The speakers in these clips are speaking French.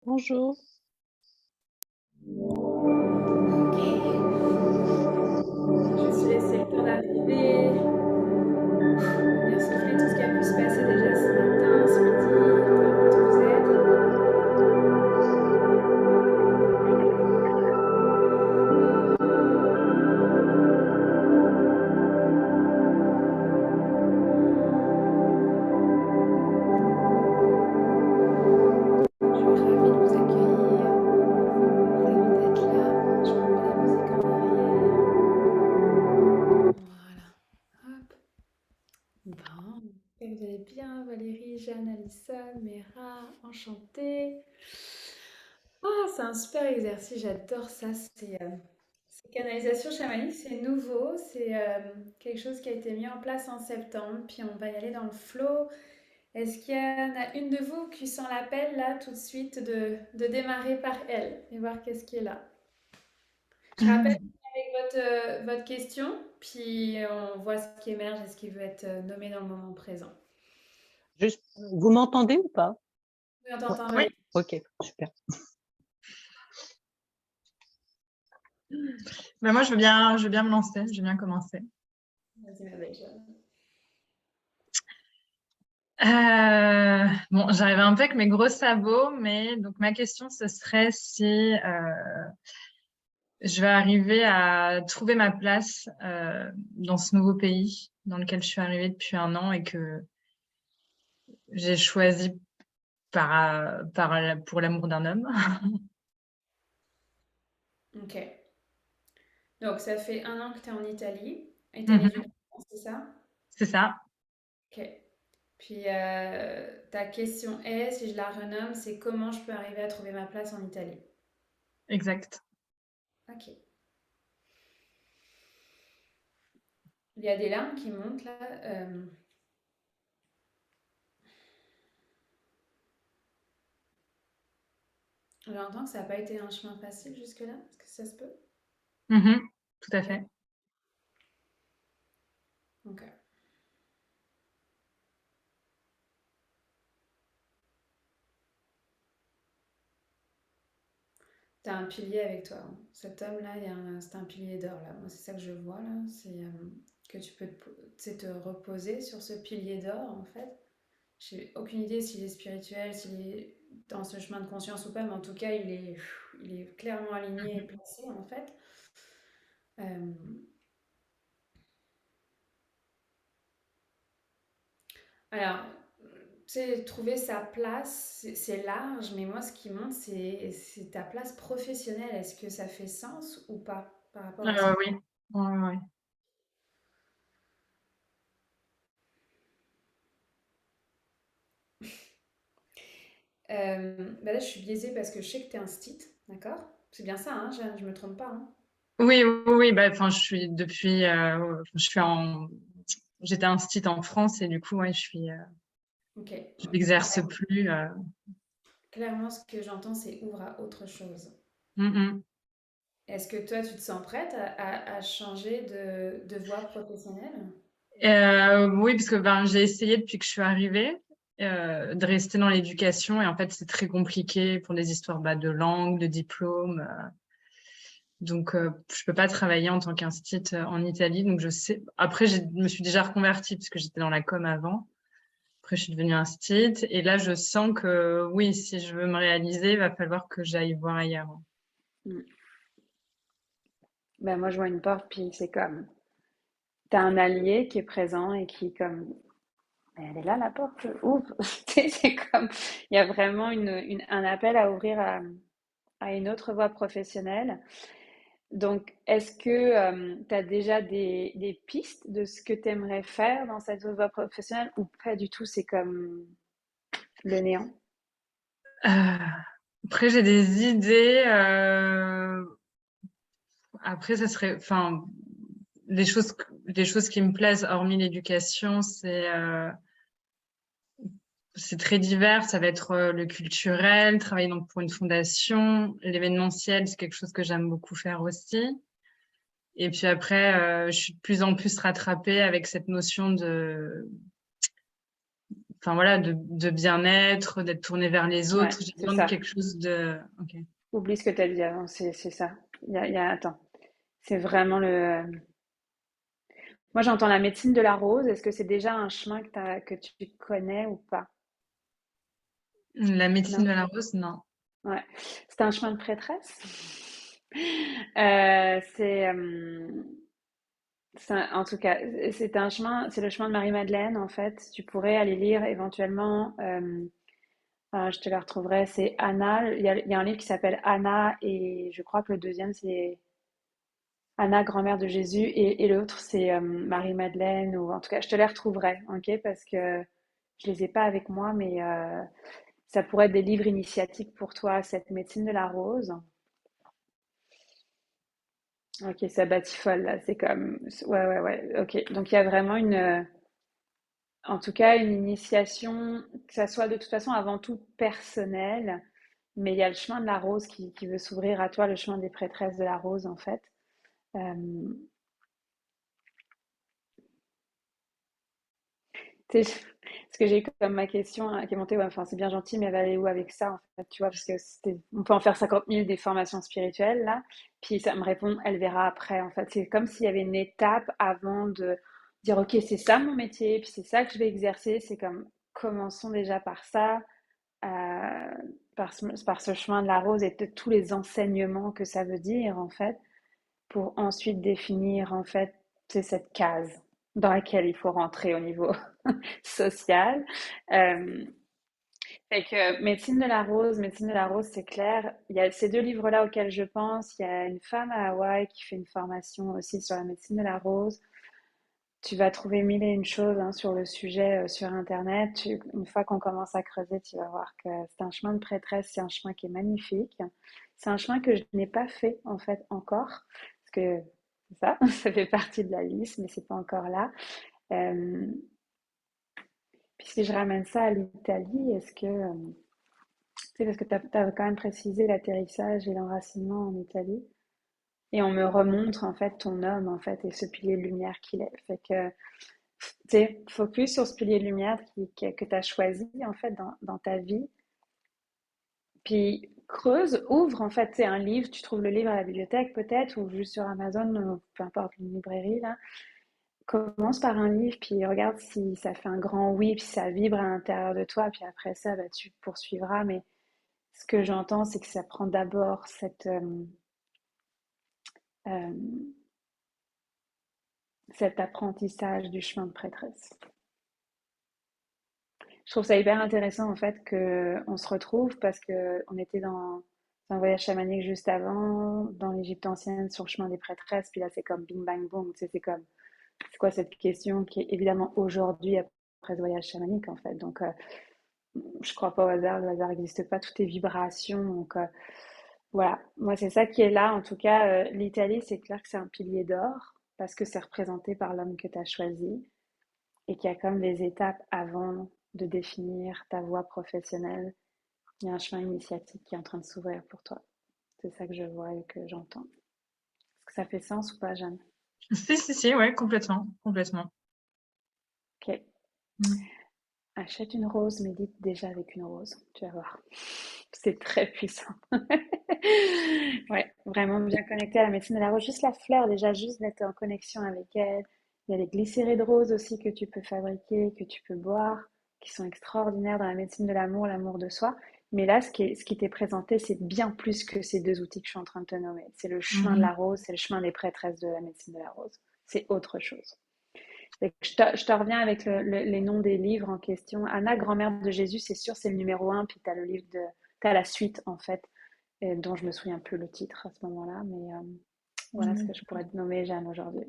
Bonjour. Ok. Juste laisser le temps d'arriver, venir souffler tout ce qui a pu se passer déjà ce matin, ce midi, peu importe où vous êtes. Je suis ravie de vous accueillir, ravie d'être là. Je vous mets la musique en arrière. Voilà. Hop. Bon. J'espère que vous allez bien, Valérie, Jeanne, Alissa, Mera, enchantée. Ah, c'est un super exercice, j'adore ça. C'est canalisation chamanique, c'est nouveau, c'est quelque chose qui a été mis en place en septembre, puis on va y aller dans le flow. Est-ce qu'il y en a une de vous qui sent l'appel là tout de suite de démarrer par elle et voir qu'est-ce qui est là? Je rappelle avec votre question, puis on voit ce qui émerge et ce qui veut être nommé dans le moment présent. Juste, vous m'entendez ou pas? Oui, on Ouais. t'entend, Oui, Valérie. Ok, super. ben moi je veux bien me lancer, je veux bien commencer. Vas-y, ma belle Jeanne. Bon, j'arrive un peu avec mes gros sabots, mais donc ma question ce serait si je vais arriver à trouver ma place dans ce nouveau pays dans lequel je suis arrivée depuis un an et que j'ai choisi pour l'amour d'un homme. Ok. Donc, ça fait un an que tu es en Italie. Italie du Mhm, Nord, c'est ça? c'est ça, Ok. Puis ta question est, si je la renomme, c'est comment je peux arriver à trouver ma place en Italie. exact. Ok. Il y a des larmes qui montent là. J'entends que ça n'a pas été un chemin facile jusque-là. Est-ce que ça se peut? Mhm, tout à fait. Ok. Tu as un pilier avec toi, hein. Cet homme-là, c'est un pilier d'or là. Moi, c'est ça que je vois là. C'est que tu peux te reposer sur ce pilier d'or en fait. J'ai aucune idée s'il est spirituel, s'il est dans ce chemin de conscience ou pas, mais en tout cas, il est clairement aligné et placé en fait. Euh, alors, tu sais, trouver sa place, c'est large, mais moi, ce qui monte, c'est ta place professionnelle. Est-ce que ça fait sens ou pas par rapport à ce que... Oui. Ouais, ouais. Bah là, je suis biaisée parce que je sais que tu es un stit, d'accord? C'est bien ça, hein, je me trompe pas, hein? Oui, oui, oui, bah, enfin, je suis j'étais instite en France et du coup, ouais, Ok. je n'exerce plus. Clairement, ce que j'entends, c'est ouvre à autre chose. Mm, Est-ce que toi, tu te sens prête à changer de voie professionnelle? oui, parce que ben, j'ai essayé depuis que je suis arrivée de rester dans l'éducation et en fait, c'est très compliqué pour les histoires bah, de langue, de diplôme. Donc, je peux pas travailler en tant qu'instite en Italie. Donc, je sais. Après, je me suis déjà reconvertie parce que j'étais dans la com avant. Après, je suis devenue instite et là, je sens que oui, si je veux me réaliser, il va falloir que j'aille voir ailleurs. Mm. Ben, moi, je vois une porte, puis c'est comme, t'as un allié qui est présent et qui, comme, ben, elle est là, la porte, ouvre. Tu sais, c'est comme, il y a vraiment un appel à ouvrir à une autre voie professionnelle. Donc, est-ce que tu as déjà des pistes de ce que tu aimerais faire dans cette autre voie professionnelle ou pas du tout, c'est comme le néant? Euh, Après, j'ai des idées. Après, ça serait, enfin, les choses qui me plaisent, hormis l'éducation, c'est très divers. Ça va être le culturel, travailler donc pour une fondation, l'événementiel, c'est quelque chose que j'aime beaucoup faire aussi. Et puis après, je suis de plus en plus rattrapée avec cette notion enfin voilà, de bien-être, d'être tourné vers les Ouais, autres. J'ai c'est besoin de ça. quelque chose de. Ok. Oublie ce que tu as dit avant, c'est ça. Attends, c'est vraiment le. Moi, j'entends la médecine de la rose. Est-ce que c'est déjà un chemin que tu connais ou pas? La médecine Non? de la rose, non. Ouais. C'est un chemin de prêtresse. En tout cas, c'est un chemin, c'est le chemin de Marie-Madeleine, en fait. Tu pourrais aller lire éventuellement, je te la retrouverai, c'est Anna. Il y a un livre qui s'appelle Anna, et je crois que le deuxième, c'est Anna, grand-mère de Jésus, et l'autre, c'est Marie-Madeleine, ou en tout cas, je te les retrouverai, ok? Parce que je les ai pas avec moi, mais ça pourrait être des livres initiatiques pour toi, cette médecine de la rose. Ok, ça batifole, là, c'est comme... Ouais, ouais, ouais, ok. Donc, il y a vraiment en tout cas, une initiation, que ça soit de toute façon avant tout personnel, mais il y a le chemin de la rose qui veut s'ouvrir à toi, le chemin des prêtresses de la rose, en fait. Euh, Tu sais, ce que j'ai eu comme ma question qui est montée, ouais, enfin, c'est bien gentil, mais elle va aller où avec ça, en fait, tu vois, parce que on peut en faire 50 000 des formations spirituelles, là. Puis ça me répond, elle verra après, en fait. C'est comme s'il y avait une étape avant de dire, OK, c'est ça mon métier, puis c'est ça que je vais exercer. C'est comme, commençons déjà par ça, euh, par ce chemin de la rose et de tous les enseignements que ça veut dire, en fait, pour ensuite définir, en fait, c'est cette case dans laquelle il faut rentrer au niveau social. Euh, Fait que Médecine de la rose, c'est clair. Il y a ces deux livres-là auxquels je pense. Il y a une femme à Hawaï qui fait une formation aussi sur la médecine de la rose. Tu vas trouver mille et une choses hein, sur le sujet sur Internet. Une fois qu'on commence à creuser, tu vas voir que c'est un chemin de prêtresse, c'est un chemin qui est magnifique. C'est un chemin que je n'ai pas fait en fait encore, parce que c'est ça, ça fait partie de la liste, mais c'est pas encore là. Euh, Puis si je ramène ça à l'Italie, est-ce que tu sais, parce que tu as quand même précisé l'atterrissage et l'enracinement en Italie. Et on me remontre en fait ton homme en fait et ce pilier de lumière qu'il est. Fait que tu sais, focus sur ce pilier de lumière que tu as choisi en fait dans ta vie. Puis creuse, ouvre en fait, c'est un livre, tu trouves le livre à la bibliothèque peut-être ou juste sur Amazon, ou peu importe une librairie là. Commence par un livre, puis regarde si ça fait un grand oui, puis ça vibre à l'intérieur de toi, puis après ça, bah, tu poursuivras. Mais ce que j'entends, c'est que ça prend d'abord euh, cet apprentissage du chemin de prêtresse. Je trouve ça hyper intéressant en fait que on se retrouve parce que on était dans un voyage chamanique juste avant, dans l'Égypte ancienne, sur le chemin des prêtresses, puis là c'est comme bing bang boom, tu sais, c'est comme c'est quoi cette question qui est évidemment aujourd'hui après ce voyage chamanique en fait. Donc je crois pas au hasard, le hasard n'existe pas, tout est vibration. Donc voilà, moi c'est ça qui est là. En tout cas, l'Italie, c'est clair que c'est un pilier d'or parce que c'est représenté par l'homme que tu as choisi et qu'il y a comme des étapes avant de définir ta voie professionnelle. Il y a un chemin initiatique qui est en train de s'ouvrir pour toi. C'est ça que je vois et que j'entends. Est-ce que ça fait sens ou pas, Jeanne? Si, ouais, complètement, complètement. Ok. Mm. Achète une rose, médite déjà avec une rose. Tu vas voir. C'est très puissant. Ouais, vraiment bien connecté à la médecine de la rose. Juste la fleur, déjà, juste d'être en connexion avec elle. Il y a les glycérées de rose aussi que tu peux fabriquer, que tu peux boire, qui sont extraordinaires dans la médecine de l'amour, l'amour de soi. Mais là, ce qui t'est présenté, c'est bien plus que ces deux outils que je suis en train de te nommer. C'est le chemin de Mhm. la rose, c'est le chemin des prêtresses de la médecine de la rose. C'est autre chose. Je te reviens avec les noms des livres en question. Anna, grand-mère de Jésus, c'est sûr, c'est le numéro un. Puis tu as le livre t'as la suite, en fait, dont je me souviens plus le titre à ce moment-là. Mais voilà ce Mhm. que je pourrais te nommer, Jeanne, aujourd'hui.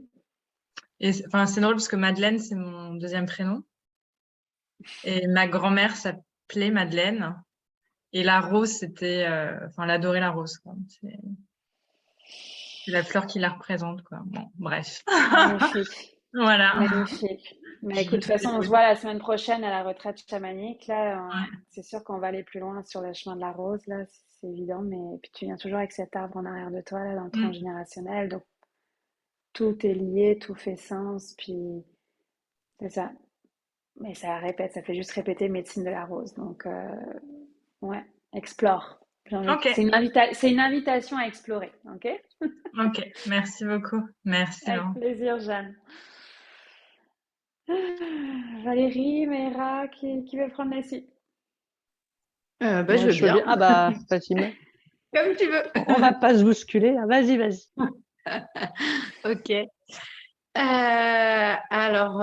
Et enfin, c'est drôle parce que Madeleine, c'est mon deuxième prénom. Et ma grand-mère s'appelait Madeleine. Et la rose, c'était, enfin, elle adorait la rose, quoi. C'est la fleur qui la représente, quoi. Bon, bref. Magnifique, Voilà. magnifique. Mais Je écoute, de toute vais façon, on se dévoiler. voit la semaine prochaine à la retraite chamanique. Là, Ouais. c'est sûr qu'on va aller plus loin sur le chemin de la rose, là, c'est évident. Mais puis tu viens toujours avec cet arbre en arrière de toi, là, dans le Mm. transgénérationnel. Donc tout est lié, tout fait sens. Puis c'est ça. mais ça répète, ça fait juste répéter médecine de la rose. Donc, ouais, explore. Ok, C'est une invitation à explorer, ok? ok. Merci beaucoup. Merci, Avec Laurent. plaisir, Jeanne. Valérie, Meira, qui veut prendre la suite? Moi, Je veux je veux bien, bien. Ah bah, vas-y, comme tu veux. on va pas se bousculer, hein. Vas-y, vas-y. Ok. Alors,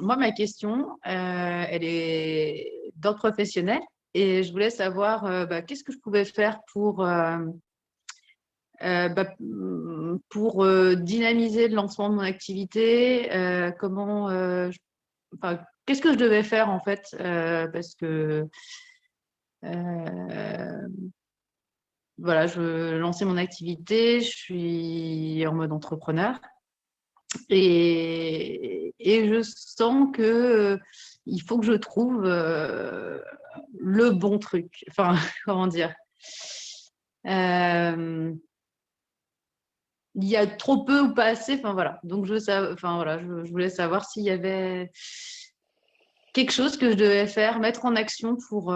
moi, ma question, elle est d'ordre professionnel et je voulais savoir qu'est-ce que je pouvais faire pour dynamiser le lancement de mon activité, enfin, qu'est-ce que je devais faire en fait, parce que euh, voilà, je veux lancer mon activité, je suis en mode entrepreneur. Et je sens que il faut que je trouve le bon truc. Enfin, comment dire? Euh, il y a trop peu ou pas assez. Enfin voilà. Donc je voulais savoir s'il y avait quelque chose que je devais faire, mettre en action pour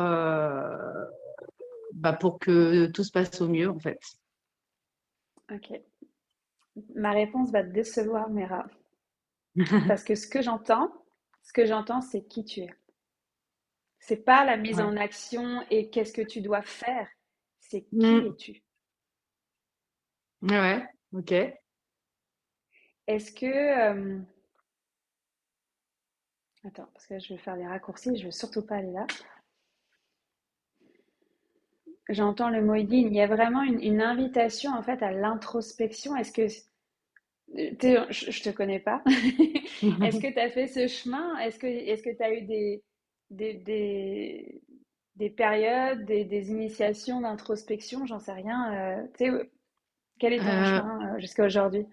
que tout se passe au mieux en fait. Ok. Ma réponse va te décevoir, Meira. Parce que ce que j'entends, c'est qui tu es. C'est pas la mise Ouais. en action et qu'est-ce que tu dois faire. C'est qui Mm. es-tu. Ouais. Ok. Est-ce que... Attends, parce que je vais faire des raccourcis, je veux surtout pas aller là. J'entends le mot yin. Il y a vraiment une invitation en fait à l'introspection. Est-ce que je te connais pas. Est-ce que tu as fait ce chemin? Est-ce que tu as eu des, des, des périodes, des initiations d'introspection? J'en sais rien. Tu sais, quel est ton Euh, chemin jusqu'à aujourd'hui?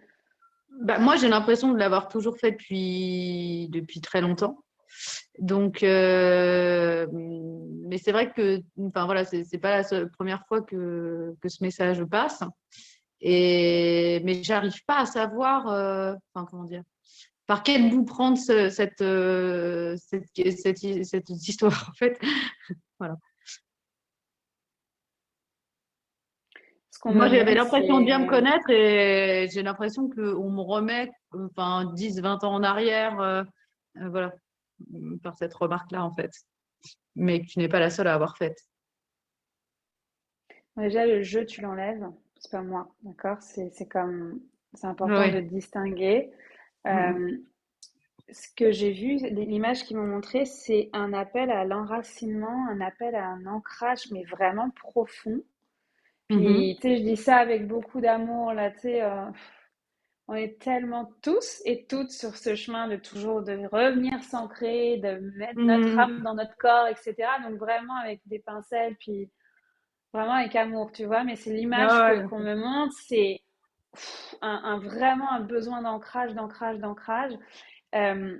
Moi, j'ai l'impression de l'avoir toujours fait depuis très longtemps. Donc, mais c'est vrai que, enfin voilà, c'est pas la première fois que ce message passe. Mais j'arrive pas à savoir, enfin comment dire, par quel bout prendre cette histoire en fait. Voilà. Ce qu'on Moi, me j'avais montre, l'impression de c'est bien me connaître et j'ai l'impression qu'on me remet, enfin, 10, 20 ans en arrière, voilà, par cette remarque-là, en fait. Mais que tu n'es pas la seule à avoir faite. déjà le jeu, tu l'enlèves. C'est pas moi, d'accord? C'est important de Oui. distinguer. Euh, Ce que j'ai vu, l'image qu'ils m'ont montré, c'est un appel à l'enracinement, un appel à un ancrage, mais vraiment profond. Puis, tu sais, je dis ça avec beaucoup d'amour, là, tu sais, on est tellement tous et toutes sur ce chemin de revenir s'ancrer, de mettre notre âme dans notre corps, etc. Donc, vraiment avec des pincettes, puis vraiment avec amour, tu vois. Mais c'est l'image qu'on me montre, c'est vraiment un besoin d'ancrage, d'ancrage, d'ancrage. Euh,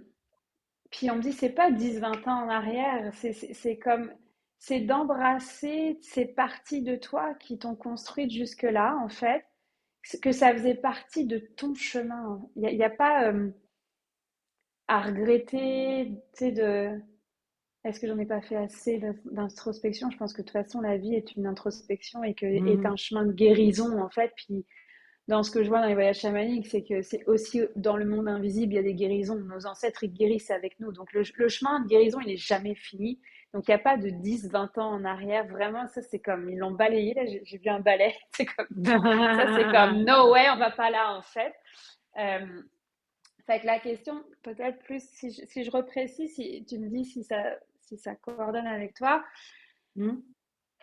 Puis on me dit, c'est pas 10, 20 ans en arrière, c'est comme, c'est d'embrasser ces parties de toi qui t'ont construite jusque-là, en fait, que ça faisait partie de ton chemin. Il y a pas à regretter, tu sais, est-ce que j'en ai pas fait assez d'introspection? Je pense que de toute façon, la vie est une introspection et est un chemin de guérison, en fait. Puis dans ce que je vois dans les voyages chamaniques, c'est que c'est aussi dans le monde invisible, il y a des guérisons. Nos ancêtres, ils guérissent avec nous. Donc le chemin de guérison, il n'est jamais fini. Donc il n'y a pas de 10, 20 ans en arrière. Vraiment, ça, c'est comme, ils l'ont balayé. Là, j'ai vu un balai. C'est comme, ça, c'est comme, no way, on va pas là, en fait. Fait que la question, peut-être plus, si je reprécise, si tu me dis si ça coordonne avec toi,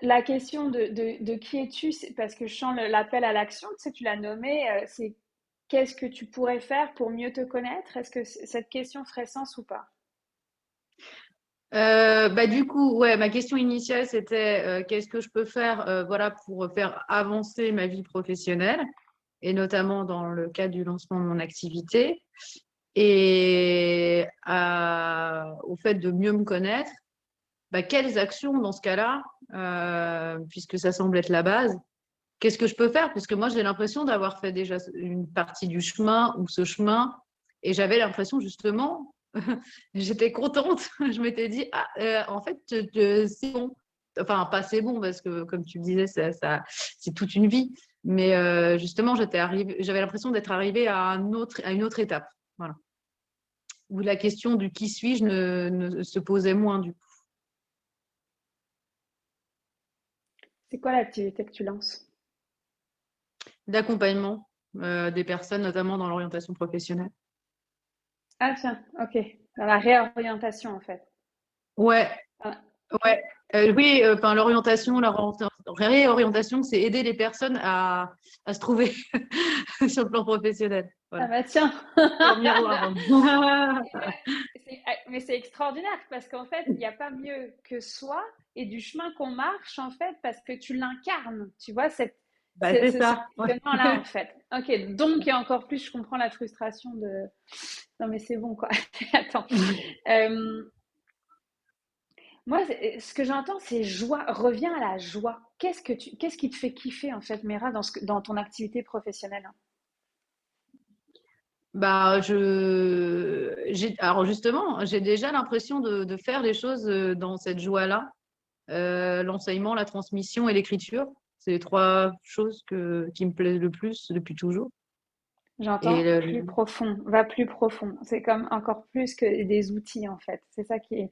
la question de qui es-tu, parce que je sens l'appel à l'action, tu sais, tu l'as nommé, c'est qu'est-ce que tu pourrais faire pour mieux te connaître? Est-ce que cette question ferait sens ou pas? Du coup, ouais, ma question initiale, c'était qu'est-ce que je peux faire voilà, pour faire avancer ma vie professionnelle, et notamment dans le cadre du lancement de mon activité, et au fait de mieux me connaître, quelles actions dans ce cas-là, puisque ça semble être la base, qu'est-ce que je peux faire? Parce que moi, j'ai l'impression d'avoir fait déjà une partie du chemin ou ce chemin, et j'avais l'impression justement J'étais contente. Je m'étais dit, ah, en fait, c'est bon. Enfin, pas c'est bon, parce que, comme tu le disais, c'est toute une vie. Mais justement, j'avais l'impression d'être arrivée à une autre étape. Voilà. Où la question du qui suis-je ne se posait moins du coup. C'est quoi l'activité que tu lances? D'accompagnement des personnes, notamment dans l'orientation professionnelle. Ah tiens, ok. Dans la réorientation en fait. Ouais, Ah, ouais. Oui, enfin, l'orientation, la réorientation, c'est aider les personnes à se trouver sur le plan professionnel. ah Voilà. bah tiens. En miroir. Mais c'est extraordinaire parce qu'en fait, il n'y a pas mieux que soi et du chemin qu'on marche en fait parce que tu l'incarnes. Tu vois, Bah, c'est ce ça. Ouais. questionnement-là en fait. Ok, donc et encore plus, je comprends la frustration de. Non mais c'est bon quoi. Attends. Euh, Moi, ce que j'entends, c'est joie. Reviens à la joie. Qu'est-ce qui te fait kiffer en fait, Mera, dans ton activité professionnelle? Bah, alors justement, j'ai déjà l'impression de faire les choses dans cette joie-là. L'enseignement, la transmission et l'écriture, c'est les trois choses qui me plaisent le plus depuis toujours. Et J'entends plus profond. Va plus profond. C'est comme encore plus que des outils en fait. C'est ça qui est.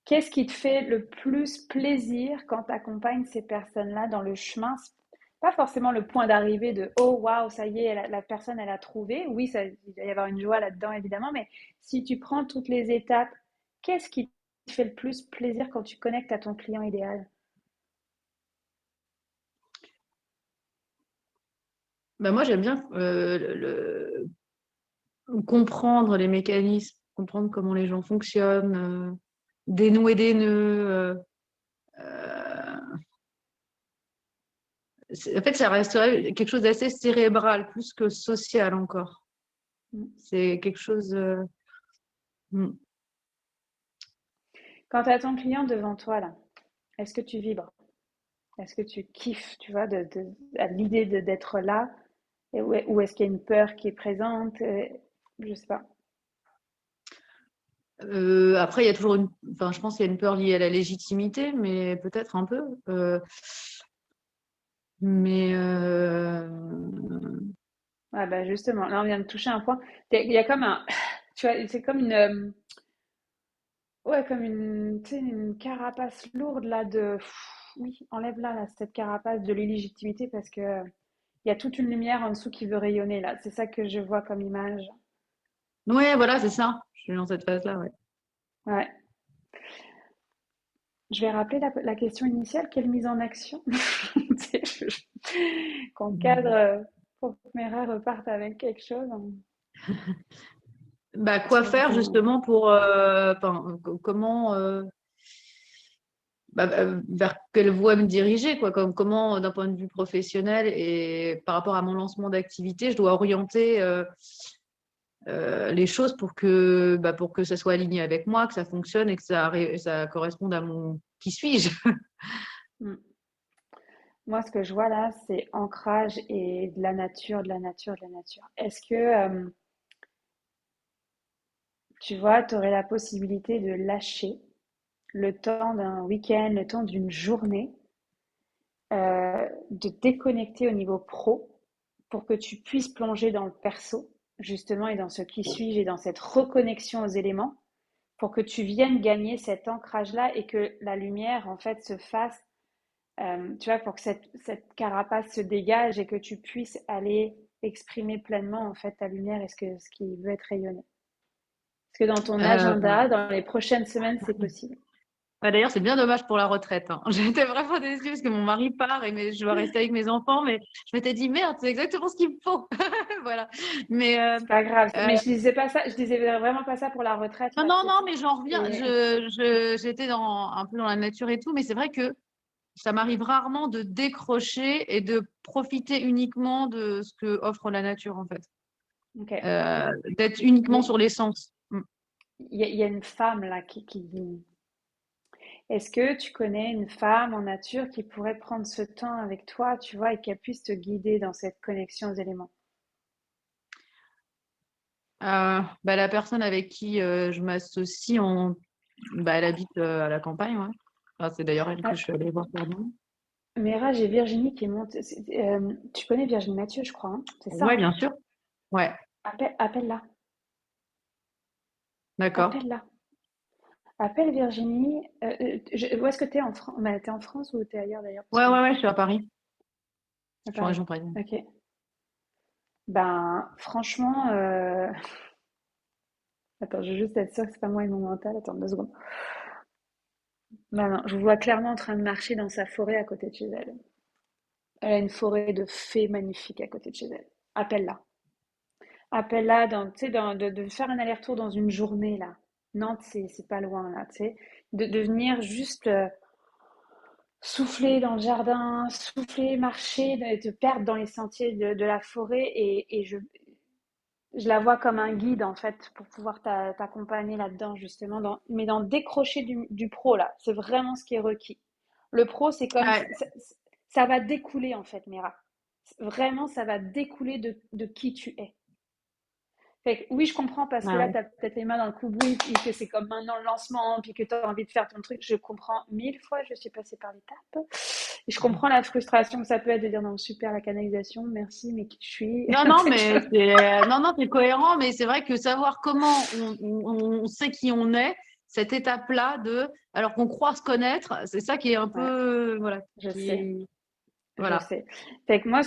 Qu'est-ce qui te fait le plus plaisir quand tu accompagnes ces personnes-là dans le chemin? Pas forcément le point d'arrivée de oh waouh, ça y est, la personne elle a trouvé. Oui, il va y avoir une joie là-dedans évidemment, mais si tu prends toutes les étapes, qu'est-ce qui te fait le plus plaisir quand tu connectes à ton client idéal? bah, moi, j'aime bien comprendre les mécanismes, comprendre comment les gens fonctionnent, dénouer des nœuds. En fait, ça resterait quelque chose d'assez cérébral, plus que social encore. C'est quelque chose. Hmm. Quand tu as ton client devant toi là, est-ce que tu vibres? Est-ce que tu kiffes, tu vois, à l'idée d'être là? Ou est-ce qu'il y a une peur qui est présente? Je sais pas. Après, il y a toujours enfin, je pense qu'il y a une peur liée à la légitimité, mais peut-être un peu. Mais Ouais, bah justement, là on vient de toucher un point. Il y a comme un, tu vois, c'est comme une, ouais, comme une, tu sais, une carapace lourde là oui, enlève là, cette carapace de l'illégitimité parce que il y a toute une lumière en dessous qui veut rayonner là. C'est ça que je vois comme image. ouais, voilà, c'est ça. Je suis dans cette phase-là, ouais. Ouais. Je vais rappeler la question initiale. Quelle mise en action? Tu sais, qu'on cadre pour que Mera reparte avec quelque chose. Bah, quoi Sur faire ton... justement pour, enfin, comment, vers quelle voie me diriger, quoi, comment, d'un point de vue professionnel et par rapport à mon lancement d'activité, je dois orienter les choses pour que ça soit aligné avec moi, que ça fonctionne et que ça corresponde à mon qui suis-je. Hmm. Moi, ce que je vois là, c'est ancrage et de la nature, de la nature, de la nature. Est-ce que, tu vois, tu aurais la possibilité de lâcher le temps d'un week-end, le temps d'une journée, de déconnecter au niveau pro pour que tu puisses plonger dans le perso, justement, et dans ce qui suis-je et dans cette reconnexion aux éléments, pour que tu viennes gagner cet ancrage-là et que la lumière, en fait, se fasse, tu vois, pour que cette carapace se dégage et que tu puisses aller exprimer pleinement, en fait, ta lumière et ce qui veut être rayonné. Est-ce que dans ton Euh, agenda, dans les prochaines semaines, c'est possible? Bah, d'ailleurs, c'est bien dommage pour la retraite, hein. J'étais vraiment déçue parce que mon mari part je dois rester avec mes enfants, mais je m'étais dit merde, c'est exactement ce qu'il me faut. Voilà. Mais C'est pas grave. euh, Mais je disais pas ça, je disais vraiment pas ça pour la retraite non, là. non, non, mais j'en reviens. C'est- J'étais un peu dans la nature et tout, mais c'est vrai que ça m'arrive rarement de décrocher et de profiter uniquement de ce que offre la nature, en fait. Ok. D'être uniquement Il sur l'essence. Mm. il y a une femme là Est-ce que tu connais une femme en nature qui pourrait prendre ce temps avec toi, tu vois, et qu'elle puisse te guider dans cette connexion aux éléments? La personne avec qui je m'associe, elle habite à la campagne, ouais. Enfin, c'est d'ailleurs elle que je suis allée voir pardon. Mira, j'ai Virginie qui monte. Tu connais Virginie Mathieu, je crois, hein? C'est ça, Ouais, hein? bien sûr. Ouais, Appelle-la. d'accord. Appelle-la. Appelle Virginie. Où est-ce que tu es en France? T'es en France ou t'es ailleurs d'ailleurs? Parce Ouais, que ouais, ouais, je suis à Paris. à Je suis en Paris. région parisienne. Ok. Ben, franchement, attends, je veux juste être sûre que c'est pas moi et mon mental. Attends 2 secondes. Ben non, je vous vois clairement en train de marcher dans sa forêt à côté de chez elle. Elle a une forêt de fées magnifique à côté de chez elle. Appelle-la. Appelle-la tu sais, de faire un aller-retour dans une journée, là. Nantes, c'est pas loin, là, tu sais. De venir juste souffler dans le jardin, souffler, marcher, de te perdre dans les sentiers de la forêt. Et je la vois comme un guide, en fait, pour pouvoir t'accompagner là-dedans, justement. Mais dans décrocher du pro, là. C'est vraiment ce qui est requis. Le pro, c'est comme... Ouais, Ça va découler, en fait, Mira. Vraiment, ça va découler de qui tu es. Fait que, oui, je comprends parce que là, ouais. tu as peut-être les mains dans le cambouis, puis que c'est comme maintenant le lancement, puis que tu as envie de faire ton truc. Je comprends 1000 fois, je suis passée par l'étape. Et je comprends la frustration que ça peut être de dire non, super, la canalisation, merci, mais qui je suis. Non, non, mais c'est cohérent, mais c'est vrai que savoir comment on sait qui on est, cette étape-là alors qu'on croit se connaître, c'est ça qui est un Ouais, peu, voilà, je qui sais, est, je voilà. sais. Fait que moi,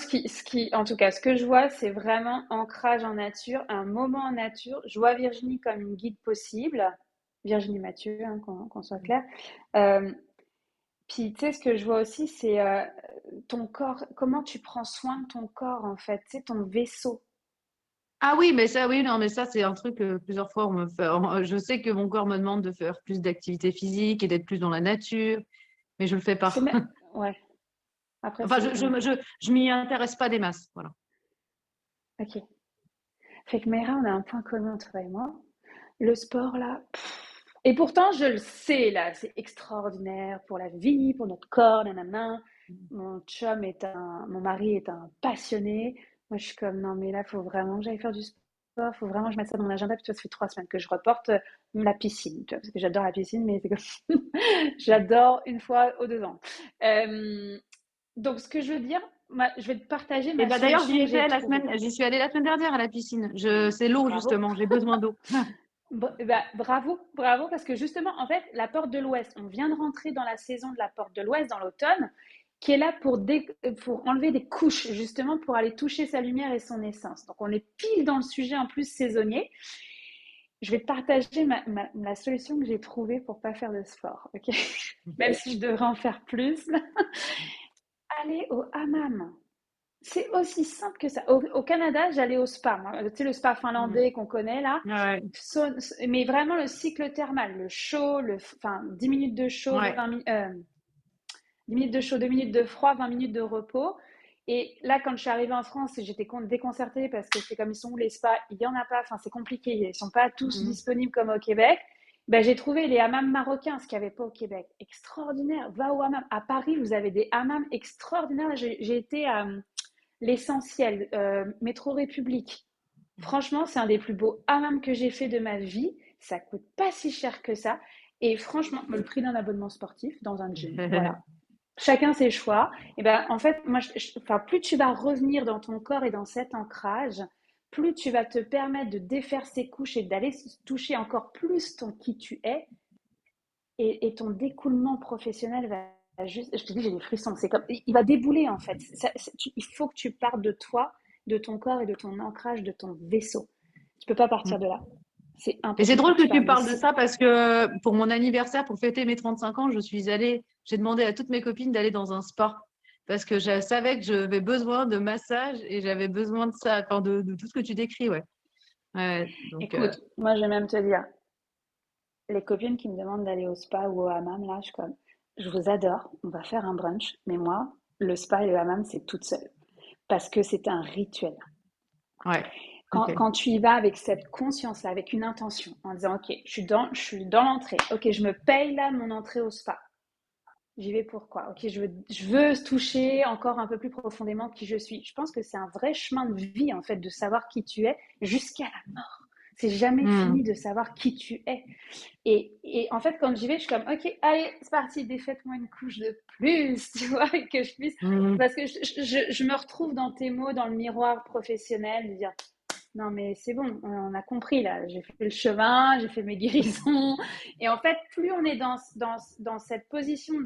en tout cas, ce que je vois, c'est vraiment ancrage en nature, un moment en nature. Je vois Virginie comme une guide possible. Virginie Mathieu, hein, qu'on soit clair. Euh, Puis, tu sais, ce que je vois aussi, c'est ton corps, comment tu prends soin de ton corps, en fait, tu sais, ton vaisseau. Ah oui, mais ça, oui, non, mais ça, c'est un truc que plusieurs fois, je sais que mon corps me demande de faire plus d'activité physique et d'être plus dans la nature, mais je le fais C'est pas. même... Ouais, après, Enfin, c'est... Ouais, je m'y intéresse pas des masses, voilà. ok. Fait que Meira, on a un point commun, toi et moi. Le sport, là... Et pourtant, je le sais, là, c'est extraordinaire pour la vie, pour notre corps, nanana. Mon mari est un passionné. Moi, je suis comme, non, mais là, il faut vraiment que j'aille faire du sport, il faut vraiment que je mette ça dans mon agenda. Puis, tu vois, ça fait 3 semaines que je reporte la piscine, tu vois, parce que j'adore la piscine, mais c'est comme, j'adore une fois aux 2 ans. Euh, donc, ce que je veux dire, je vais te partager Et ma bah d'ailleurs, solution que j'ai trouvée. j'y suis allée la semaine dernière à la piscine. C'est l'eau, Bravo. justement, j'ai besoin d'eau. Bravo, bravo, parce que justement, en fait, la porte de l'Ouest, on vient de rentrer dans la saison de la porte de l'Ouest, dans l'automne, qui est là pour enlever des couches, justement, pour aller toucher sa lumière et son essence. Donc, on est pile dans le sujet, en plus, saisonnier. Je vais te partager la solution que j'ai trouvée pour pas faire de sport, ok? Même si je devrais en faire plus. Aller au hammam. C'est aussi simple que ça. Au Canada, j'allais au spa. Tu sais, le spa Mm. finlandais qu'on connaît là. Ouais, Mais vraiment le cycle thermal, le chaud, enfin 10 minutes de chaud, ouais. 10 minutes de chaud, 2 minutes de froid, 20 minutes de repos. Et là, quand je suis arrivée en France, j'étais déconcertée parce que c'est comme ils sont où les spas, il n'y en a pas, enfin c'est compliqué, ils ne sont pas tous Mm. disponibles comme au Québec. Ben, j'ai trouvé les hammams marocains, ce qu'il n'y avait pas au Québec. Extraordinaire, va au hammam. À Paris, vous avez des hammams extraordinaires. J'ai été à l'Essentiel, Métro République. Franchement, c'est un des plus beaux hammams que j'ai fait de ma vie. Ça coûte pas si cher que ça. Et franchement, le prix d'un abonnement sportif dans un gym. Voilà. Chacun ses choix. Et ben, en fait, moi, enfin, plus tu vas revenir dans ton corps et dans cet ancrage, plus tu vas te permettre de défaire ces couches et d'aller toucher encore plus ton qui tu es. Et ton découlement professionnel va juste. Je te dis, j'ai des frissons. C'est comme, il va débouler en fait. Il faut que tu partes de toi, de ton corps et de ton ancrage, de ton vaisseau. Tu peux pas partir de là. C'est Et c'est impossible. Il faut drôle que que tu tu partes de parles de ça. ça parce que pour mon anniversaire, pour fêter mes 35 ans, j'ai demandé à toutes mes copines d'aller dans un spa parce que je savais que j'avais besoin de massage et j'avais besoin de ça, enfin de tout ce que tu décris, ouais. Ouais, donc, Écoute, moi, je vais même te dire, les copines qui me demandent d'aller au spa ou au hammam, là, je vous adore, on va faire un brunch, mais moi, le spa et le hammam, c'est toute seule. Parce que c'est un rituel. ouais, Quand, ok. quand tu y vas avec cette conscience-là, avec une intention, en disant, OK, je suis dans l'entrée, OK, je me paye là mon entrée au spa. J'y vais pourquoi? OK, je veux toucher encore un peu plus profondément qui je suis. Je pense que c'est un vrai chemin de vie, en fait, de savoir qui tu es jusqu'à la mort. C'est jamais Hmm. fini de savoir qui tu es. Et en fait, quand j'y vais, je suis comme, ok, allez, c'est parti, défaites-moi une couche de plus, tu vois, et que je puisse, Hmm. parce que je me retrouve dans tes mots, dans le miroir professionnel, de dire, non, mais c'est bon, on a compris là, j'ai fait le chemin, j'ai fait mes guérisons. Et en fait, plus on est dans cette position,